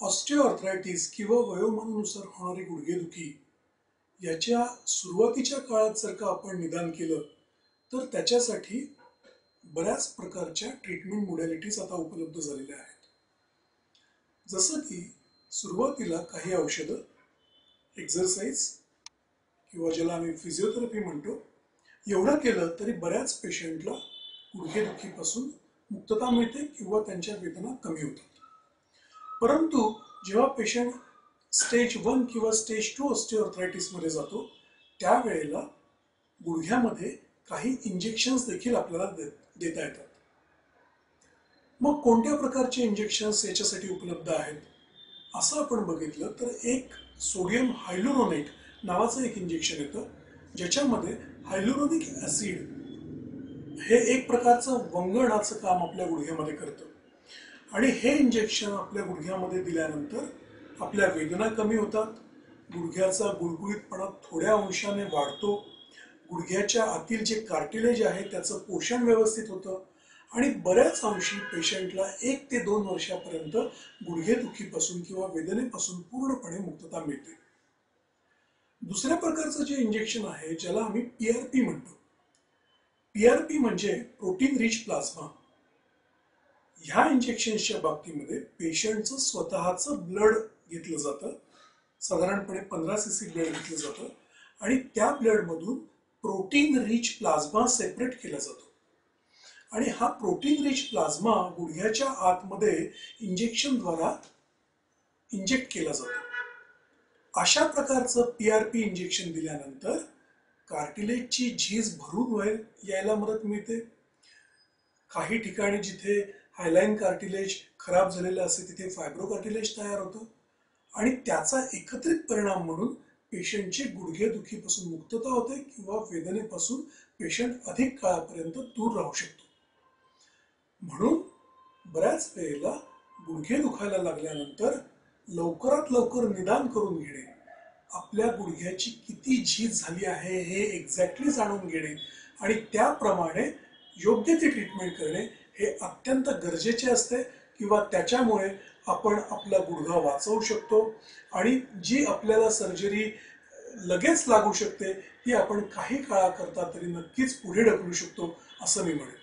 Osteoarthritis किंवा वयोमानानुसार होणारी गुडघेदुखी याच्या सुरुवातीच्या काळात जर का आपण निदान केलं तर त्याच्यासाठी बऱ्याच प्रकारच्या ट्रीटमेंट मोडॅलिटीज आता उपलब्ध झालेल्या आहेत. जसं की सुरुवातीला काही औषधं, एक्झरसाइज किंवा ज्याला आम्ही फिजिओथेरपी म्हणतो, एवढं केलं तरी बऱ्याच पेशंटला गुडघेदुखीपासून मुक्तता मिळते किंवा त्यांच्या वेदना कमी होतात. परंतु जेव्हा पेशंट स्टेज 1 किंवा स्टेज 2 ऑस्टिओआर्थरायटिसमध्ये जातो त्यावेळेला गुडघ्यामध्ये काही इंजेक्शन्स देखील आपल्याला देता येतात. मग कोणत्या प्रकारचे इंजेक्शन्स याच्यासाठी उपलब्ध आहेत असं आपण बघितलं तर एक सोडियम हायलुरोनेट नावाचं एक इंजेक्शन येतं, ज्याच्यामध्ये हायलुरोनिक ॲसिड हे एक प्रकारचं वंगणाचं काम आपल्या गुडघ्यामध्ये करतं आणि हे इंजेक्शन आपल्या गुडघ्यामध्ये दिल्यानंतर आपल्या वेदना कमी होतात, गुडघ्याचा गुळगुळीतपणा थोड्या अंशाने वाढतो, गुडघ्याच्या आतील जे कार्टिलेज आहे त्याचं पोषण व्यवस्थित होतं आणि बऱ्याच अंशी पेशंटला 1 ते 2 वर्षापर्यंत गुडघेदुखीपासून किंवा वेदनेपासून पूर्णपणे मुक्तता मिळते. दुसऱ्या प्रकारचं जे इंजेक्शन आहे ज्याला आम्ही PRP म्हणतो. PRP म्हणजे प्रोटीन रिच प्लाझ्मा. ह्या इंजेक्शन्सच्या बाबतीमध्ये पेशंटचं स्वतःचं ब्लड घेतलं जातं, साधारणपणे 15 cc ब्लड घेतलं जातं आणि त्या ब्लडमधून प्रोटीन रिच प्लाझ्मा सेपरेट केला जातो आणि हा प्रोटीन रिच प्लाझ्मा गुडघ्याच्या आतमध्ये इंजेक्शनद्वारा इंजेक्ट केला जातो. अशा प्रकारचं PRP इंजेक्शन दिल्यानंतर कार्टिलेजची झीज भरून यायला मदत मिळते. काही ठिकाणी जिथे हायलाइन कार्टिलेज खराब झालेलं असते तिथे फायब्रो कार्टिलेज तयार होतं आणि त्याचा एकत्रित परिणाम म्हणून पेशंटची गुडघेदुखीपासून मुक्तता होते किंवा वेदनेपासून पेशंट अधिक काळापर्यंत दूर राहू शकतो. म्हणून बऱ्याच वेळेला गुडघे दुखायला लागल्यानंतर लवकरात लवकर निदान करून घेणे, आपल्या गुडघ्याची किती झीज झाली आहे हे एक्झॅक्टली जाणून घेणे आणि त्याप्रमाणे योग्य ती ट्रीटमेंट करणे हे अत्यंत गरजेचे असते किंवा त्याच्यामुळे आपण आपला गुडघा वाचवू शकतो आणि जी आपल्याला सर्जरी लगेच लागू शकते ती आपण काही काळाकरता तरी नक्कीच पुढे ढकलू शकतो असं मी म्हणेन.